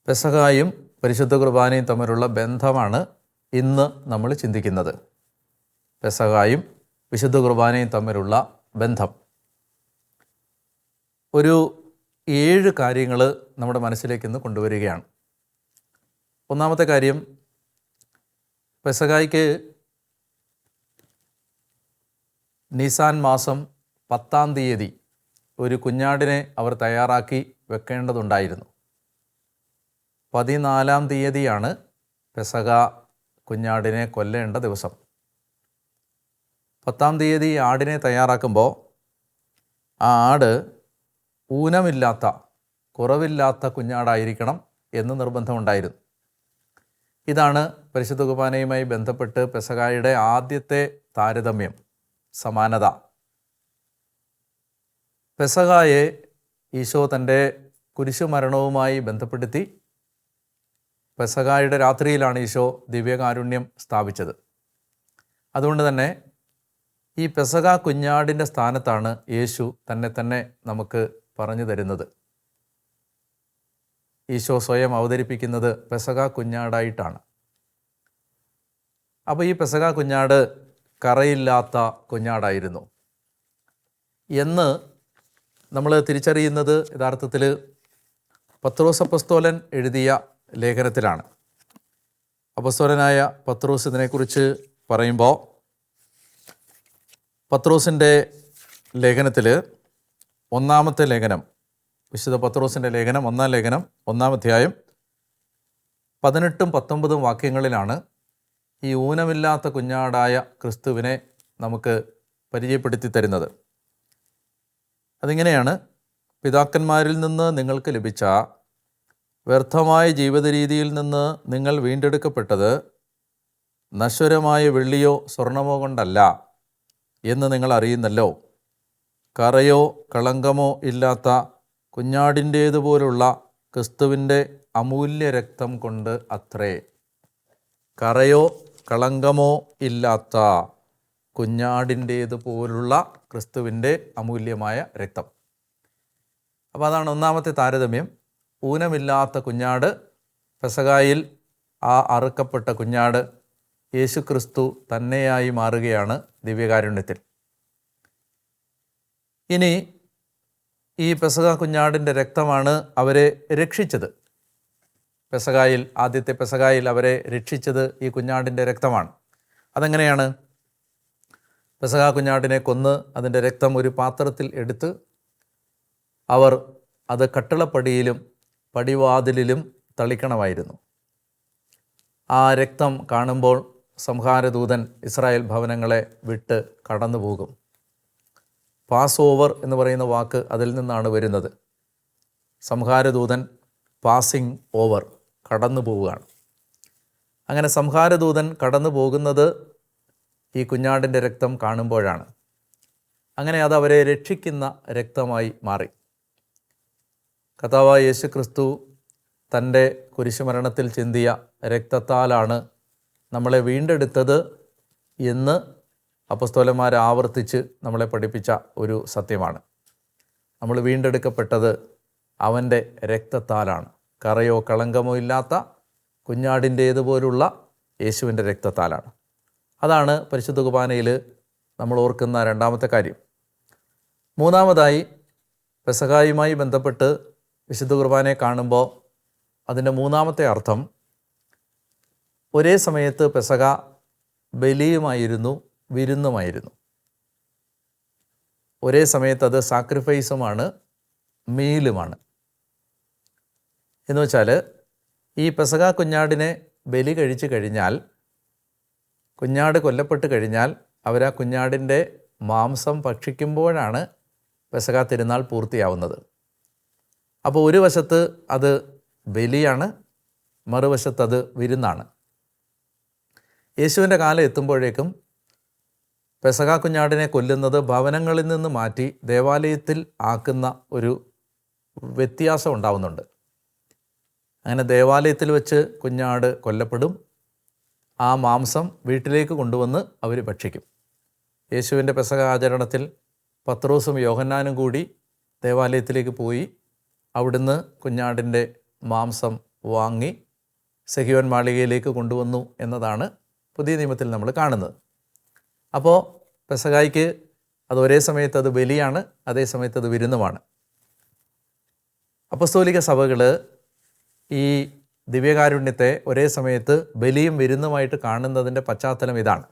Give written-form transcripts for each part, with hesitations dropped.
പെസഹായും പരിശുദ്ധ കുർബാനയും തമ്മിലുള്ള ബന്ധമാണ് ഇന്ന് നമ്മൾ ചിന്തിക്കുന്നത്. പെസഹായും വിശുദ്ധ കുർബാനയും തമ്മിലുള്ള ബന്ധം. ഒരു 7 കാര്യങ്ങൾ നമ്മുടെ മനസ്സിലേക്ക് ഇന്ന് കൊണ്ടുവരികയാണ്. ഒന്നാമത്തെ കാര്യം, പെസഹായ്ക്ക് നിസാൻ മാസം 10-ാം തീയതി ഒരു കുഞ്ഞാടിനെ അവർ തയ്യാറാക്കി വെക്കേണ്ടതുണ്ടായിരുന്നു. 14-ാം തീയതിയാണ് പെസഹ കുഞ്ഞാടിനെ കൊല്ലേണ്ട ദിവസം. 10-ാം തീയതി ആടിനെ തയ്യാറാക്കുമ്പോൾ ആ ആട് ഊനമില്ലാത്ത, കുറവില്ലാത്ത കുഞ്ഞാടായിരിക്കണം എന്ന് നിർബന്ധമുണ്ടായിരുന്നു. ഇതാണ് പരിശുദ്ധ കുർബാനയുമായി ബന്ധപ്പെട്ട് പെസഹായുടെ ആദ്യത്തെ താരതമ്യം, സമാനത. പെസഹായെ ഈശോ തൻ്റെ കുരിശുമരണവുമായി ബന്ധപ്പെടുത്തി പെസഹായുടെ രാത്രിയിലാണ് ഈശോ ദിവ്യകാരുണ്യം സ്ഥാപിച്ചത്. അതുകൊണ്ട് തന്നെ ഈ പെസഹ കുഞ്ഞാടിൻ്റെ സ്ഥാനത്താണ് യേശു തന്നെ നമുക്ക് പറഞ്ഞു തരുന്നത്. ഈശോ സ്വയം അവതരിപ്പിക്കുന്നത് പെസഹ കുഞ്ഞാടായിട്ടാണ്. അപ്പോൾ ഈ പെസഹ കുഞ്ഞാട് കറയില്ലാത്ത കുഞ്ഞാടായിരുന്നു എന്ന് നമ്മൾ തിരിച്ചറിയുന്നത് യഥാർത്ഥത്തിൽ പത്രോസ് അപ്പസ്തോലൻ എഴുതിയ ലേഖനത്തിലാണ്. അപ്പസ്തോലനായ പത്രോസ് ഇതിനെക്കുറിച്ച് പറയുമ്പോൾ, പത്രോസിൻ്റെ ലേഖനത്തിൽ, ഒന്നാമത്തെ ലേഖനം, വിശുദ്ധ പത്രോസിൻ്റെ ലേഖനം, 1-ാം ലേഖനം 1-ാം അധ്യായം 18-19 വാക്യങ്ങളിലാണ് ഈ ഊനമില്ലാത്ത കുഞ്ഞാടായ ക്രിസ്തുവിനെ നമുക്ക് പരിചയപ്പെടുത്തി തരുന്നത്. അതിങ്ങനെയാണ്: പിതാക്കന്മാരിൽ നിന്ന് നിങ്ങൾക്ക് ലഭിച്ച വ്യർത്ഥമായ ജീവിത രീതിയിൽ നിന്ന് നിങ്ങൾ വീണ്ടെടുക്കപ്പെട്ടത് നശ്വരമായ വെള്ളിയോ സ്വർണമോ കൊണ്ടല്ല എന്ന് നിങ്ങൾ അറിയുന്നല്ലോ. കറയോ കളങ്കമോ ഇല്ലാത്ത കുഞ്ഞാടിൻ്റേതുപോലുള്ള ക്രിസ്തുവിൻ്റെ അമൂല്യ രക്തം കൊണ്ട് അത്രേ. കറയോ കളങ്കമോ ഇല്ലാത്ത കുഞ്ഞാടിൻ്റേതുപോലുള്ള ക്രിസ്തുവിൻ്റെ അമൂല്യമായ രക്തം. അപ്പോൾ അതാണ് ഒന്നാമത്തെ താരതമ്യം. ഊനമില്ലാത്ത കുഞ്ഞാട്, പെസഹായിൽ ആ അറുക്കപ്പെട്ട കുഞ്ഞാട് യേശു ക്രിസ്തു തന്നെയായി മാറുകയാണ് ദിവ്യകാരുണ്യത്തിൽ. ഇനി ഈ പെസഹ കുഞ്ഞാടിൻ്റെ രക്തമാണ് അവരെ രക്ഷിച്ചത്. പെസഹായിൽ, ആദ്യത്തെ പെസഹായിൽ അവരെ രക്ഷിച്ചത് ഈ കുഞ്ഞാടിൻ്റെ രക്തമാണ്. അതെങ്ങനെയാണ്? പെസഹ കുഞ്ഞാടിനെ കൊന്ന് അതിൻ്റെ രക്തം ഒരു പാത്രത്തിൽ എടുത്ത് അവർ അത് കട്ടിളപ്പടിയിലും പടിവാതിലിലും തളിക്കണമായിരുന്നു. ആ രക്തം കാണുമ്പോൾ സംഹാരദൂതൻ ഇസ്രായേൽ ഭവനങ്ങളെ വിട്ട് കടന്നു പോകും. പാസ് ഓവർ എന്ന് പറയുന്ന വാക്ക് അതിൽ നിന്നാണ് വരുന്നത്. സംഹാരദൂതൻ പാസിങ് ഓവർ, കടന്നു പോവുകയാണ്. അങ്ങനെ സംഹാരദൂതൻ കടന്നു പോകുന്നത് ഈ കുഞ്ഞാടിൻ്റെ രക്തം കാണുമ്പോഴാണ്. അങ്ങനെ അത് അവരെ രക്ഷിക്കുന്ന രക്തമായി മാറി. കർത്താവായ യേശു ക്രിസ്തു തൻ്റെ കുരിശുമരണത്തിൽ ചിന്തിയ രക്തത്താലാണ് നമ്മളെ വീണ്ടെടുത്തത് എന്ന് അപ്പസ്തോലന്മാർ ആവർത്തിച്ച് നമ്മളെ പഠിപ്പിച്ച ഒരു സത്യമാണ്. നമ്മൾ വീണ്ടെടുക്കപ്പെട്ടത് അവൻ്റെ രക്തത്താലാണ്. കറയോ കളങ്കമോ ഇല്ലാത്ത കുഞ്ഞാടിൻ്റേതുപോലുള്ള യേശുവിൻ്റെ രക്തത്താലാണ്. അതാണ് പരിശുദ്ധ കുർബാനയിൽ നമ്മൾ ഓർക്കുന്ന രണ്ടാമത്തെ കാര്യം. മൂന്നാമതായി, പെസഹായുമായി ബന്ധപ്പെട്ട് വിശുദ്ധ കുർബാനയെ കാണുമ്പോൾ അതിൻ്റെ മൂന്നാമത്തെ അർത്ഥം, ഒരേ സമയത്ത് പെസഹ ബലിയുമായിരുന്നു, വിരുന്നുമായിരുന്നു. ഒരേ സമയത്ത് അത് സാക്രിഫൈസുമാണ്, മീലുമാണ്. എന്ന് വെച്ചാൽ, ഈ പെസഹ കുഞ്ഞാടിനെ ബലി കഴിച്ചു കഴിഞ്ഞാൽ, കുഞ്ഞാട് കൊല്ലപ്പെട്ട് കഴിഞ്ഞാൽ അവർ ആ കുഞ്ഞാടിൻ്റെ മാംസം ഭക്ഷിക്കുമ്പോഴാണ് പെസഹ തിരുനാൾ പൂർത്തിയാവുന്നത്. അപ്പോൾ ഒരു വശത്ത് അത് ബലിയാണ്, മറുവശത്ത് അത് വിരുന്നാണ്. യേശുവിൻ്റെ കാലം എത്തുമ്പോഴേക്കും പെസഹ കുഞ്ഞാടിനെ കൊല്ലുന്നത് ഭവനങ്ങളിൽ നിന്ന് മാറ്റി ദേവാലയത്തിൽ ആക്കുന്ന ഒരു വ്യത്യാസം ഉണ്ടാവുന്നുണ്ട്. അങ്ങനെ ദേവാലയത്തിൽ വെച്ച് കുഞ്ഞാട് കൊല്ലപ്പെടും. ആ മാംസം വീട്ടിലേക്ക് കൊണ്ടുവന്ന് അവർ ഭക്ഷിക്കും. യേശുവിൻ്റെ പെസഹ ആചരണത്തിൽ പത്രോസും യോഹന്നാനും കൂടി ദേവാലയത്തിലേക്ക് പോയി അവിടുന്ന് കുഞ്ഞാടിൻ്റെ മാംസം വാങ്ങി സെഹിയോൻ മാളികയിലേക്ക് കൊണ്ടുവന്നു എന്നതാണ് പുതിയ നിയമത്തിൽ നമ്മൾ കാണുന്നത്. അപ്പോൾ പെസഹായ്ക്ക് അത് ഒരേ സമയത്ത് അത് ബലിയാണ്, അതേ സമയത്ത് അത് വിരുന്നുമാണ്. അപ്പസ്തോലിക സഭകൾ ഈ ദിവ്യകാരുണ്യത്തെ ഒരേ സമയത്ത് ബലിയും വിരുന്നുമായിട്ട് കാണുന്നതിൻ്റെ പശ്ചാത്തലം ഇതാണ്.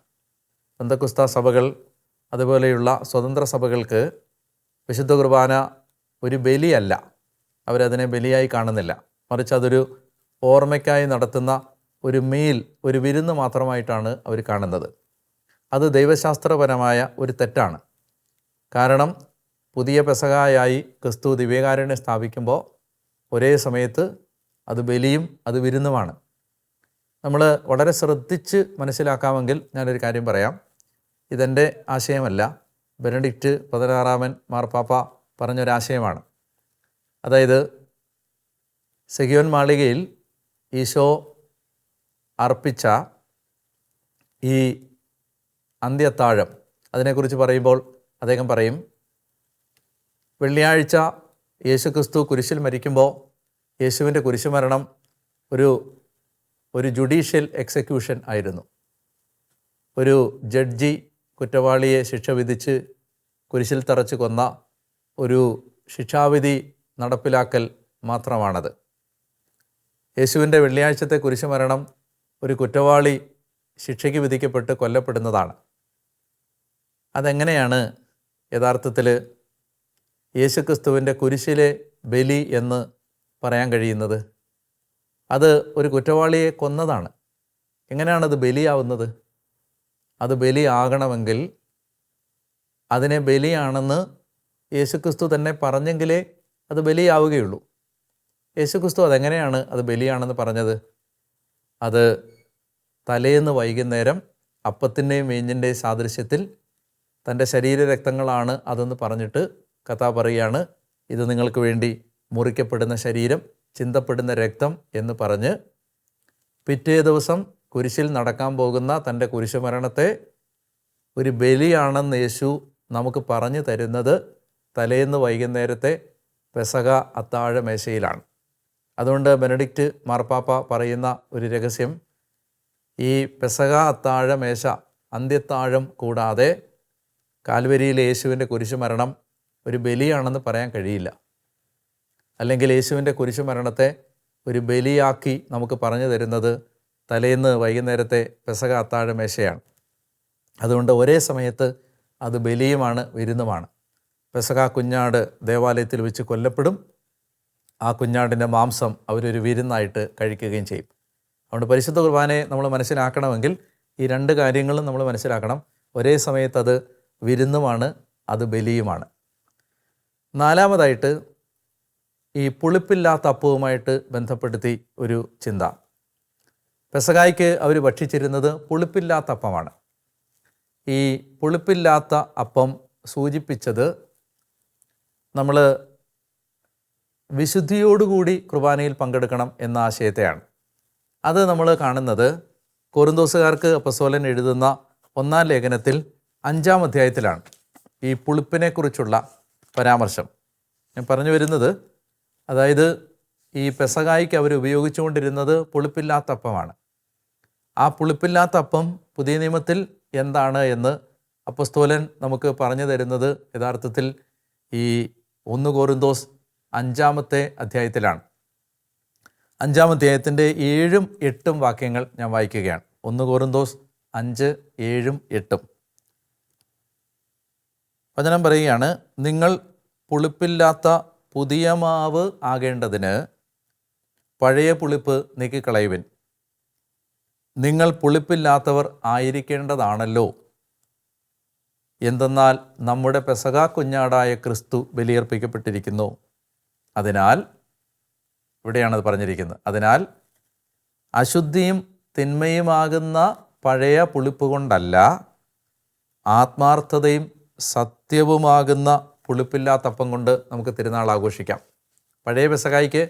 പെന്തക്കോസ്ത സഭകൾ അതുപോലെയുള്ള സ്വതന്ത്ര സഭകൾക്ക് വിശുദ്ധ കുർബാന ഒരു ബലിയല്ല, അവരതിനെ ബലിയായി കാണുന്നില്ല. മറിച്ച് അതൊരു ഓർമ്മയ്ക്കായി നടത്തുന്ന ഒരു മീൽ, ഒരു വിരുന്ന് മാത്രമായിട്ടാണ് അവർ കാണുന്നത്. അത് ദൈവശാസ്ത്രപരമായ ഒരു തെറ്റാണ്. കാരണം പുതിയ പെസഹായായി ക്രിസ്തു ദിവ്യകാരുണ്യം സ്ഥാപിക്കുമ്പോൾ ഒരേ സമയത്ത് അത് ബലിയും അത് വിരുന്നുമാണ്. നമ്മൾ വളരെ ശ്രദ്ധിച്ച് മനസ്സിലാക്കാമെങ്കിൽ ഞാനൊരു കാര്യം പറയാം. ഇതെൻ്റെ ആശയമല്ല, ബെനഡിക്റ്റ് 16 മാർപ്പാപ്പ പറഞ്ഞൊരാശയമാണ്. അതായത് സെഹിയോൻ മാളികയിൽ ഈശോ അർപ്പിച്ച ഈ അന്ത്യത്താഴം, അതിനെക്കുറിച്ച് പറയുമ്പോൾ അദ്ദേഹം പറയും, വെള്ളിയാഴ്ച യേശുക്രിസ്തു കുരിശിൽ മരിക്കുമ്പോൾ യേശുവിൻ്റെ കുരിശുമരണം ഒരു ജുഡീഷ്യൽ എക്സിക്യൂഷൻ ആയിരുന്നു. ഒരു ജഡ്ജി കുറ്റവാളിയെ ശിക്ഷ വിധിച്ച് കുരിശിൽ തറച്ച് കൊന്ന ഒരു ശിക്ഷാവിധി നടപ്പിലാക്കൽ മാത്രമാണത്. യേശുവിൻ്റെ വെള്ളിയാഴ്ചത്തെ കുരിശുമരണം ഒരു കുറ്റവാളി ശിക്ഷയ്ക്ക് വിധിക്കപ്പെട്ട് കൊല്ലപ്പെടുന്നതാണ്. അതെങ്ങനെയാണ് യഥാർത്ഥത്തിൽ യേശുക്രിസ്തുവിൻ്റെ കുരിശിലെ ബലി എന്ന് പറയാൻ കഴിയുന്നത്? അത് ഒരു കുറ്റവാളിയെ കൊന്നതാണ്. എങ്ങനെയാണത് ബലിയാവുന്നത്? അത് ബലിയാകണമെങ്കിൽ അതിനെ ബലിയാണെന്ന് യേശുക്രിസ്തു തന്നെ പറഞ്ഞെങ്കിലേ അത് ബലിയാവുകയുള്ളൂ. യേശുക്രിസ്തു അതെങ്ങനെയാണ് അത് ബലിയാണെന്ന് പറഞ്ഞത്? അത് തലേന്ന് വൈകുന്നേരം അപ്പത്തിൻ്റെയും വീഞ്ഞിൻ്റെയും സാദൃശ്യത്തിൽ തൻ്റെ ശരീരരക്തങ്ങളാണ് അതെന്ന് പറഞ്ഞിട്ട് കർത്താവ് പറയുകയാണ്, ഇത് നിങ്ങൾക്ക് വേണ്ടി മുറിക്കപ്പെടുന്ന ശരീരം, ചിന്തപ്പെടുന്ന രക്തം എന്ന് പറഞ്ഞ് പിറ്റേ ദിവസം കുരിശിൽ നടക്കാൻ പോകുന്ന തൻ്റെ കുരിശുമരണത്തെ ഒരു ബലിയാണെന്ന് യേശു നമുക്ക് പറഞ്ഞു തരുന്നത് തലേന്ന് വൈകുന്നേരത്തെ പെസഹ അത്താഴമേശയിലാണ്. അതുകൊണ്ട് ബെനഡിക്റ്റ് മാർപ്പാപ്പ പറയുന്ന ഒരു രഹസ്യം, ഈ പെസഹ അത്താഴമേശ, അന്ത്യത്താഴം കൂടാതെ കാൽവരിയിലെ യേശുവിൻ്റെ കുരിശുമരണം ഒരു ബലിയാണെന്ന് പറയാൻ കഴിയില്ല. അല്ലെങ്കിൽ യേശുവിൻ്റെ കുരിശുമരണത്തെ ഒരു ബലിയാക്കി നമുക്ക് പറഞ്ഞു തരുന്നത് തലേന്ന് വൈകുന്നേരത്തെ പെസഹ അത്താഴമേശയാണ്. അതുകൊണ്ട് ഒരേ സമയത്ത് അത് ബലിയുമാണ് വിരുന്നുമാണ്. പെസഹ കുഞ്ഞാട് ദേവാലയത്തിൽ വെച്ച് കൊല്ലപ്പെടും. ആ കുഞ്ഞാടിൻ്റെ മാംസം അവരൊരു വിരുന്നായിട്ട് കഴിക്കുകയും ചെയ്യും. അതുകൊണ്ട് പരിശുദ്ധ കുർബാനയെ നമ്മൾ മനസ്സിലാക്കണമെങ്കിൽ ഈ രണ്ട് കാര്യങ്ങളും നമ്മൾ മനസ്സിലാക്കണം. ഒരേ സമയത്ത് അത് വിരുന്നുമാണ്, അത് ബലിയുമാണ്. നാലാമതായിട്ട് ഈ പുളിപ്പില്ലാത്ത അപ്പവുമായിട്ട് ബന്ധപ്പെടുത്തി ഒരു ചിന്ത. പെസഹായ്ക്ക് അവർ ഭക്ഷിച്ചിരുന്നത് പുളിപ്പില്ലാത്ത അപ്പമാണ്. ഈ പുളിപ്പില്ലാത്ത അപ്പം സൂചിപ്പിച്ചത് നമ്മൾ വിശുദ്ധിയോടുകൂടി കുർബാനയിൽ പങ്കെടുക്കണം എന്ന ആശയത്തെയാണ്. അത് നമ്മൾ കാണുന്നത് കൊറിന്തോസുകാർക്ക് അപ്പസ്തോലൻ എഴുതുന്ന 1-ാം ലേഖനത്തിൽ 5-ാം അധ്യായത്തിലാണ് ഈ പുളിപ്പിനെക്കുറിച്ചുള്ള പരാമർശം. ഞാൻ പറഞ്ഞു വരുന്നത്, അതായത് ഈ പെസഹായ്ക്ക് അവർ ഉപയോഗിച്ചുകൊണ്ടിരുന്നത് പുളിപ്പില്ലാത്ത അപ്പമാണ്. ആ പുളിപ്പില്ലാത്ത അപ്പം പുതിയ നിയമത്തിൽ എന്താണ് എന്ന് അപ്പസ്തോലൻ നമുക്ക് പറഞ്ഞു തരുന്നത് യഥാർത്ഥത്തിൽ ഈ 1 കൊറിന്തോസ് 5-ാമത്തെ അധ്യായത്തിലാണ്. 5-ാം അധ്യായത്തിൻ്റെ 7ഉം 8ഉം വാക്യങ്ങൾ ഞാൻ വായിക്കുകയാണ്. 1 കൊറിന്തോസ് 5, 7, 8. വചനം പറയുകയാണ്, നിങ്ങൾ പുളിപ്പില്ലാത്ത പുതിയ മാവ് ആകേണ്ടതിന് പഴയ പുളിപ്പ് നീക്കിക്കളയുവിൻ. നിങ്ങൾ പുളിപ്പില്ലാത്തവർ ആയിരിക്കേണ്ടതാണല്ലോ. എന്തെന്നാൽ നമ്മുടെ പെസഹ കുഞ്ഞാടായ ക്രിസ്തു ബലിയർപ്പിക്കപ്പെട്ടിരിക്കുന്നു. അതിനാൽ, ഇവിടെയാണത് പറഞ്ഞിരിക്കുന്നത്, അതിനാൽ അശുദ്ധിയും തിന്മയുമാകുന്ന പഴയ പുളിപ്പ് കൊണ്ടല്ല, ആത്മാർത്ഥതയും സത്യവുമാകുന്ന പുളിപ്പില്ലാത്ത അപ്പം കൊണ്ട് നമുക്ക് തിരുനാൾ ആഘോഷിക്കാം. പഴയ പെസഹായ്ക്ക്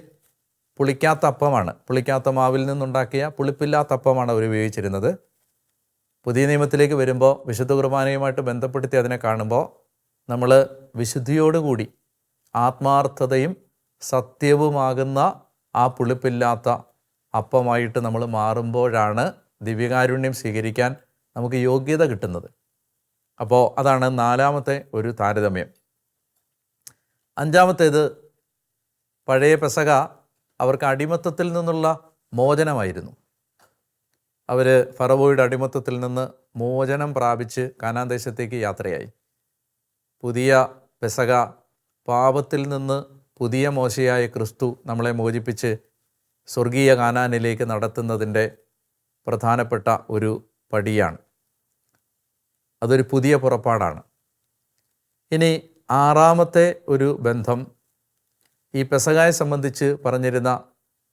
പുളിക്കാത്ത അപ്പമാണ്, പുളിക്കാത്ത മാവിൽ നിന്നുണ്ടാക്കിയ പുളിപ്പില്ലാത്ത അപ്പമാണ് അവർ ഉപയോഗിച്ചിരുന്നത്. പുതിയ നിയമത്തിലേക്ക് വരുമ്പോൾ വിശുദ്ധ കുർബാനയുമായിട്ട് ബന്ധപ്പെടുത്തി അതിനെ കാണുമ്പോൾ നമ്മൾ വിശുദ്ധിയോടുകൂടി ആത്മാർത്ഥതയും സത്യവുമാകുന്ന ആ പുളിപ്പില്ലാത്ത അപ്പമായിട്ട് നമ്മൾ മാറുമ്പോഴാണ് ദിവ്യകാരുണ്യം സ്വീകരിക്കാൻ നമുക്ക് യോഗ്യത കിട്ടുന്നത്. അപ്പോൾ അതാണ് 4ാമത്തെ ഒരു താരതമ്യം. 5ാമത്തേത്, പഴയ പെസഹ അവർക്ക് അടിമത്തത്തിൽ നിന്നുള്ള മോചനമായിരുന്നു. അവർ ഫറവോയുടെ അടിമത്തത്തിൽ നിന്ന് മോചനം പ്രാപിച്ച് കാനാൻ ദേശത്തേക്ക് യാത്രയായി. പുതിയ പെസഹ പാപത്തിൽ നിന്ന് പുതിയ മോശയായ ക്രിസ്തു നമ്മളെ മോചിപ്പിച്ച് സ്വർഗീയ കാനാനിലേക്ക് നടത്തുന്നതിൻ്റെ പ്രധാനപ്പെട്ട ഒരു പടിയാണ്. അതൊരു പുതിയ പുറപ്പാടാണ്. ഇനി 6ാമത്തെ ഒരു ബന്ധം, ഈ പെസഹയെ സംബന്ധിച്ച്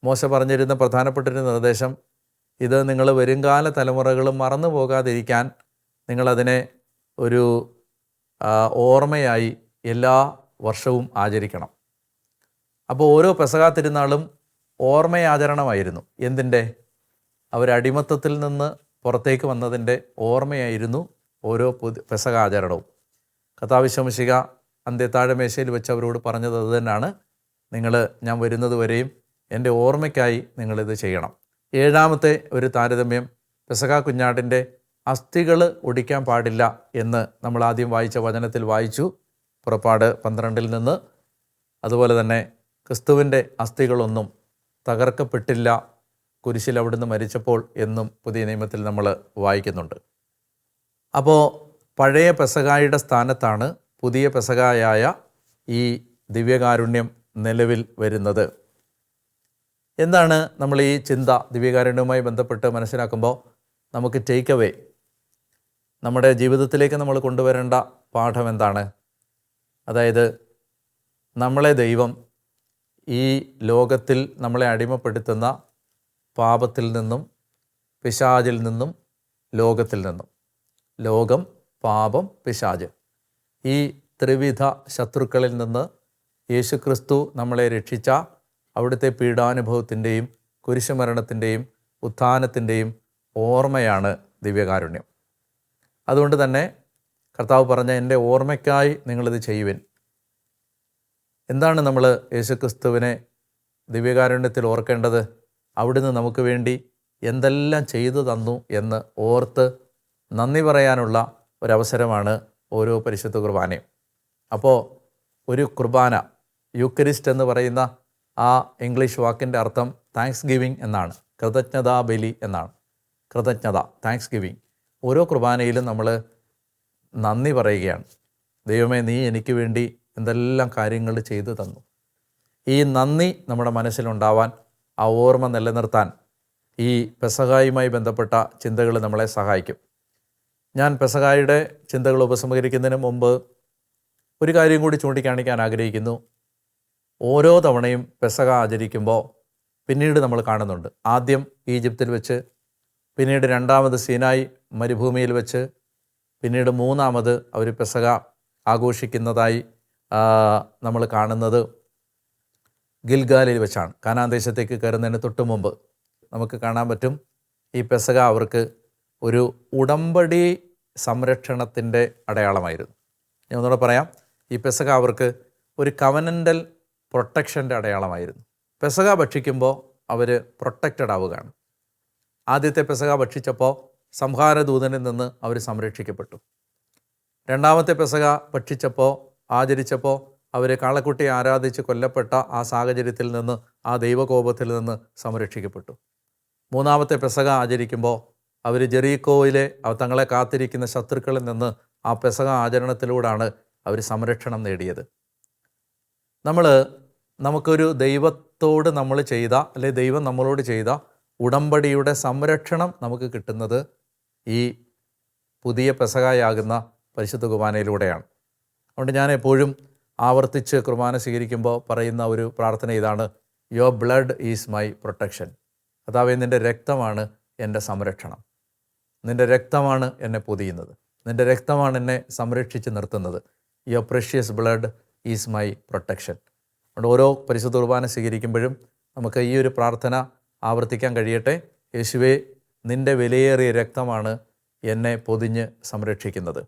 മോശ പറഞ്ഞിരുന്ന പ്രധാനപ്പെട്ടൊരു നിർദ്ദേശം, ഇത് നിങ്ങൾ വരുംകാല തലമുറകൾ മറന്നു പോകാതിരിക്കാൻ നിങ്ങളതിനെ ഒരു ഓർമ്മയായി എല്ലാ വർഷവും ആചരിക്കണം. അപ്പോൾ ഓരോ പെസഹ തിരുനാളും ഓർമ്മയാചരണമായിരുന്നു. എന്തിൻ്റെ? അവരടിമത്തത്തിൽ നിന്ന് പുറത്തേക്ക് വന്നതിൻ്റെ ഓർമ്മയായിരുന്നു ഓരോ പെസഹ ആചരണവും. കർത്താവ് ശംശിക അന്ത്യത്താഴമേശയിൽ വെച്ച് അവരോട് പറഞ്ഞത് അത് തന്നെയാണ്, ഞാൻ വരുന്നത് വരെയും എൻ്റെ ഓർമ്മയ്ക്കായി നിങ്ങളിത് ചെയ്യണം. 7ാമത്തെ ഒരു താരതമ്യം, പെസഹ കുഞ്ഞാടിൻ്റെ അസ്ഥികൾ ഒടിക്കാൻ പാടില്ല എന്ന് നമ്മൾ ആദ്യം വായിച്ച വചനത്തിൽ വായിച്ചു, പുറപ്പാട് 12 നിന്ന്. അതുപോലെ തന്നെ ക്രിസ്തുവിൻ്റെ അസ്ഥികളൊന്നും തകർക്കപ്പെട്ടില്ല കുരിശിൽ അവിടുന്ന് മരിച്ചപ്പോൾ എന്നും പുതിയ നിയമത്തിൽ നമ്മൾ വായിക്കുന്നുണ്ട്. അപ്പോൾ പഴയ പെസഹായുടെ സ്ഥാനത്താണ് പുതിയ പെസഹായായ ഈ ദിവ്യകാരുണ്യം നിലവിൽ വരുന്നത്. എന്താണ് നമ്മൾ ഈ ചിന്ത ദിവ്യകാരുണ്യവുമായി ബന്ധപ്പെട്ട് മനസ്സിലാക്കുമ്പോൾ നമുക്ക് ടേക്ക് അവേ, നമ്മുടെ ജീവിതത്തിലേക്ക് നമ്മൾ കൊണ്ടുവരേണ്ട പാഠം എന്താണ്? അതായത് നമ്മളെ ദൈവം ഈ ലോകത്തിൽ നമ്മളെ അടിമപ്പെടുത്തുന്ന പാപത്തിൽ നിന്നും പിശാചിൽ നിന്നും ലോകത്തിൽ നിന്നും, ലോകം, പാപം, പിശാച്, ഈ ത്രിവിധ ശത്രുക്കളിൽ നിന്ന് യേശുക്രിസ്തു നമ്മളെ രക്ഷിച്ച അവിടുത്തെ പീഡാനുഭവത്തിൻ്റെയും കുരിശുമരണത്തിൻ്റെയും ഉത്ഥാനത്തിൻ്റെയും ഓർമ്മയാണ് ദിവ്യകാരുണ്യം. അതുകൊണ്ട് തന്നെ കർത്താവ് പറഞ്ഞ എൻ്റെ ഓർമ്മയ്ക്കായി നിങ്ങളിത് ചെയ്യുവിൻ. എന്താണ് നമ്മൾ യേശുക്രിസ്തുവിനെ ദിവ്യകാരുണ്യത്തിൽ ഓർക്കേണ്ടത്? അവിടുന്ന് നമുക്ക് വേണ്ടി എന്തെല്ലാം ചെയ്തു തന്നു എന്ന് ഓർത്ത് നന്ദി പറയാനുള്ള ഒരവസരമാണ് ഓരോ പരിശുദ്ധ കുർബാനയും. അപ്പോൾ ഒരു കുർബാന, യൂക്കരിസ്റ്റ് എന്ന് പറയുന്ന ആ ഇംഗ്ലീഷ് വാക്കിൻ്റെ അർത്ഥം താങ്ക്സ് ഗിവിങ് എന്നാണ്, കൃതജ്ഞതാ ബലി എന്നാണ്. കൃതജ്ഞത, താങ്ക്സ് ഗിവിങ്. ഓരോ കുർബാനയിലും നമ്മൾ നന്ദി പറയുകയാണ്. ദൈവമേ, നീ എനിക്ക് വേണ്ടി എന്തെല്ലാം കാര്യങ്ങൾ ചെയ്തു തന്നു. ഈ നന്ദി നമ്മുടെ മനസ്സിലുണ്ടാവാൻ, ആ ഓർമ്മ നിലനിർത്താൻ ഈ പെസഹായുമായി ബന്ധപ്പെട്ട ചിന്തകൾ നമ്മളെ സഹായിക്കും. ഞാൻ പെസഹായുടെ ചിന്തകൾ ഉപസംഹരിക്കുന്നതിന് മുമ്പ് ഒരു കാര്യം കൂടി ചൂണ്ടിക്കാണിക്കാൻ ആഗ്രഹിക്കുന്നു. ഓരോ തവണയും പെസഹ ആചരിക്കുമ്പോൾ പിന്നീട് നമ്മൾ കാണുന്നുണ്ട്, ആദ്യം ഈജിപ്തിൽ വെച്ച്, പിന്നീട് 2ാമത് സീനായി മരുഭൂമിയിൽ വെച്ച്, പിന്നീട് 3ാമത് അവർ പെസഹ ആഘോഷിക്കുന്നതായി നമ്മൾ കാണുന്നത് ഗിൽഗാലിൽ വെച്ചാണ്. കാനാൻ ദേശത്തേക്ക് കയറുന്നതിന് തൊട്ട് മുമ്പ് നമുക്ക് കാണാൻ പറ്റും, ഈ പെസഹ അവർക്ക് ഒരു ഉടമ്പടി സംരക്ഷണത്തിൻ്റെ അടയാളമായിരുന്നു. ഞാൻ ഒന്നുകൂടെ പറയാം, ഈ പെസഹ അവർക്ക് ഒരു കവനൻ്റൽ പ്രൊട്ടക്ഷൻ്റെ അടയാളമായിരുന്നു. പെസഹ ഭക്ഷിക്കുമ്പോൾ അവർ പ്രൊട്ടക്റ്റഡ് ആവുകയാണ്. ആദ്യത്തെ പെസഹ ഭക്ഷിച്ചപ്പോൾ സംഹാരദൂതനിൽ നിന്ന് അവർ സംരക്ഷിക്കപ്പെട്ടു. 2ാമത്തെ പെസഹ ആചരിച്ചപ്പോൾ അവർ കാളക്കുട്ടിയെ ആരാധിച്ച് കൊല്ലപ്പെട്ട ആ സാഹചര്യത്തിൽ നിന്ന്, ആ ദൈവകോപത്തിൽ നിന്ന് സംരക്ഷിക്കപ്പെട്ടു. 3ാമത്തെ പെസഹ ആചരിക്കുമ്പോൾ അവർ ജെറീക്കോയിലെ തങ്ങളെ കാത്തിരിക്കുന്ന ശത്രുക്കളിൽ നിന്ന് ആ പെസഹ ആചരണത്തിലൂടെയാണ് അവർ സംരക്ഷണം നേടിയത്. നമുക്കൊരു ദൈവത്തോട് നമ്മൾ ചെയ്ത, അല്ലെങ്കിൽ ദൈവം നമ്മളോട് ചെയ്ത ഉടമ്പടിയുടെ സംരക്ഷണം നമുക്ക് കിട്ടുന്നത് ഈ പുതിയ പെസഹായാകുന്ന പരിശുദ്ധ കുർബാനയിലൂടെയാണ്. അതുകൊണ്ട് ഞാൻ എപ്പോഴും ആവർത്തിച്ച് കുർബാന സ്വീകരിക്കുമ്പോൾ പറയുന്ന ഒരു പ്രാർത്ഥന ഇതാണ്: your blood is my protection. കർത്താവേ, നിൻ്റെ രക്തമാണ് എൻ്റെ സംരക്ഷണം, നിൻ്റെ രക്തമാണ് എന്നെ പൊതിയുന്നത്, നിൻ്റെ രക്തമാണ് എന്നെ സംരക്ഷിച്ച് നിർത്തുന്നത്. Your precious blood is my protection. അതുകൊണ്ട് ഓരോ പരിശുദ്ധ കുർബാന സ്വീകരിക്കുമ്പോഴും നമുക്ക് ഈ ഒരു പ്രാർത്ഥന ആവർത്തിക്കാൻ കഴിയട്ടെ. യേശുവേ, നിൻ്റെ വിലയേറിയ രക്തമാണ് എന്നെ പൊതിഞ്ഞ് സംരക്ഷിക്കുന്നത്.